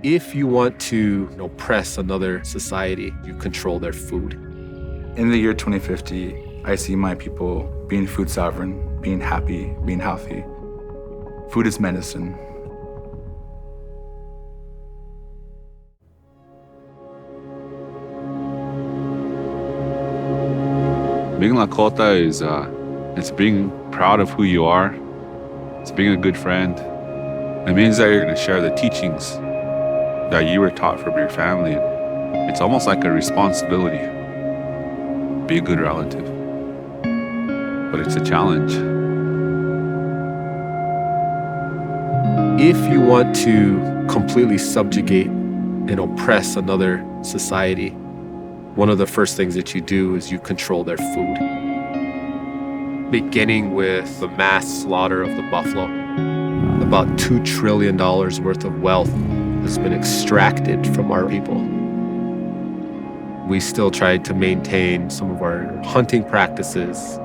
If you want to oppress another society, you control their food. In the year 2050, I see my people being food sovereign, being happy, being healthy. Food is medicine. Being Lakota is it's being proud of who you are. It's being a good friend. It means that you're going to share the teachings that you were taught from your family. It's almost like a responsibility. Be a good relative. But it's a challenge. If you want to completely subjugate and oppress another society, one of the first things that you do is you control their food. Beginning with the mass slaughter of the buffalo, about $2 trillion worth of wealth has been extracted from our people. We still tried to maintain some of our hunting practices,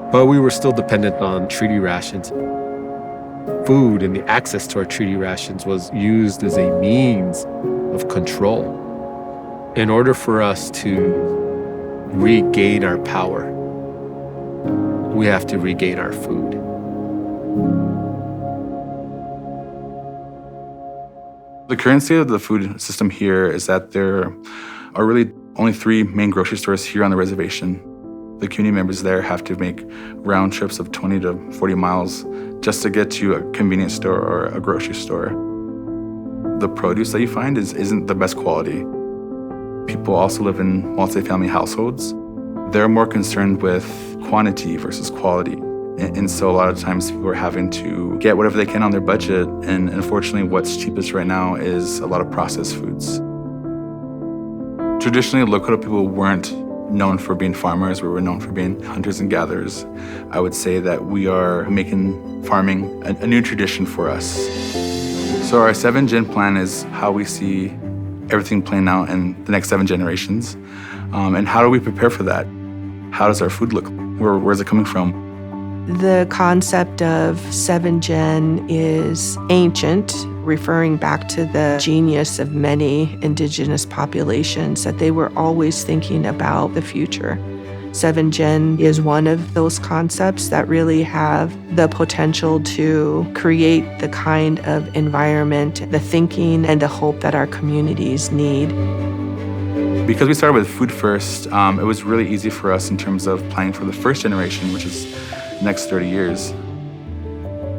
but we were still dependent on treaty rations. Food and the access to our treaty rations was used as a means of control. In order for us to regain our power, we have to regain our food. The current state of the food system here is that there are really only 3 main grocery stores here on the reservation. The community members there have to make round trips of 20 to 40 miles just to get to a convenience store or a grocery store. The produce that you find isn't the best quality. People also live in multi-family households. They're more concerned with quantity versus quality. And so a lot of times people are having to get whatever they can on their budget. And unfortunately, what's cheapest right now is a lot of processed foods. Traditionally, Lakota people weren't known for being farmers. We were known for being hunters and gatherers. I would say that we are making farming a new tradition for us. So our 7Gen Plan is how we see everything playing out in the next 7 generations. And how do we prepare for that? How does our food look? Where's it coming from? The concept of 7Gen is ancient, referring back to the genius of many indigenous populations, that they were always thinking about the future. 7Gen is one of those concepts that really have the potential to create the kind of environment, the thinking, and the hope that our communities need. Because we started with food first, it was really easy for us in terms of planning for the first generation, which is the next 30 years.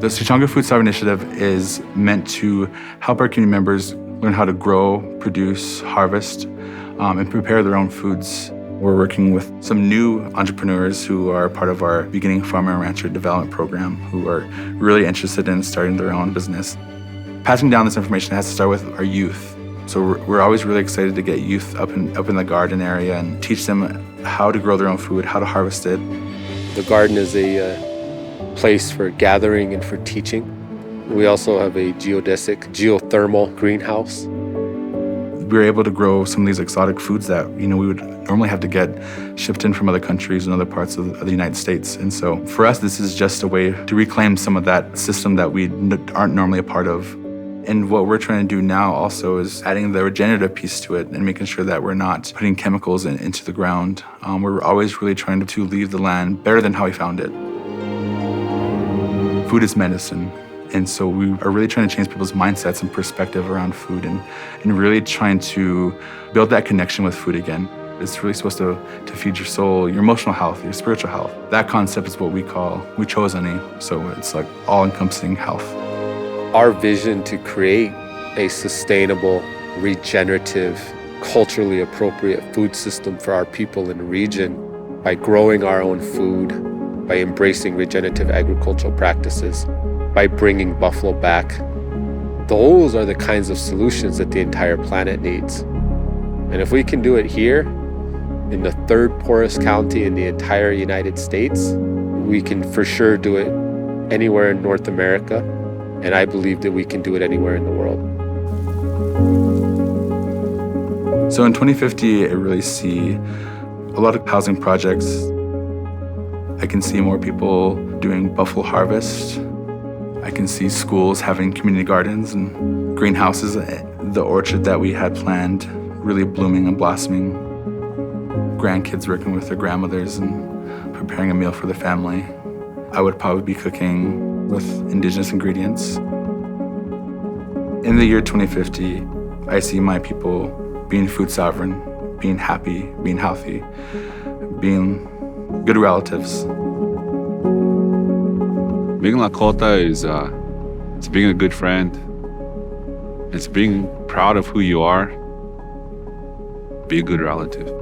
The Sicangu Food Sovereign Initiative is meant to help our community members learn how to grow, produce, harvest, and prepare their own foods. We're working with some new entrepreneurs who are part of our Beginning Farmer and Rancher Development Program, who are really interested in starting their own business. Passing down this information has to start with our youth. So we're always really excited to get youth up in the garden area and teach them how to grow their own food, how to harvest it. The garden is a place for gathering and for teaching. We also have a geodesic, geothermal greenhouse. We were able to grow some of these exotic foods that we would normally have to get shipped in from other countries and other parts of the United States. And so for us, this is just a way to reclaim some of that system that we aren't normally a part of. And what we're trying to do now also is adding the regenerative piece to it and making sure that we're not putting chemicals into the ground. We're always really trying to leave the land better than how we found it. Food is medicine. And so we are really trying to change people's mindsets and perspective around food and really trying to build that connection with food again. It's really supposed to feed your soul, your emotional health, your spiritual health. That concept is what we chose any. So it's like all-encompassing health. Our vision to create a sustainable, regenerative, culturally appropriate food system for our people in the region by growing our own food, by embracing regenerative agricultural practices, by bringing buffalo back. Those are the kinds of solutions that the entire planet needs. And if we can do it here, in the 3rd poorest county in the entire United States, we can for sure do it anywhere in North America. And I believe that we can do it anywhere in the world. So in 2050, I really see a lot of housing projects. I can see more people doing buffalo harvest. I can see schools having community gardens and greenhouses. the orchard that we had planned really blooming and blossoming, grandkids working with their grandmothers and preparing a meal for the family. I would probably be cooking with indigenous ingredients. In the year 2050, I see my people being food sovereign, being happy, being healthy, being good relatives. Being Lakota is it's being a good friend. It's being proud of who you are. Be a good relative.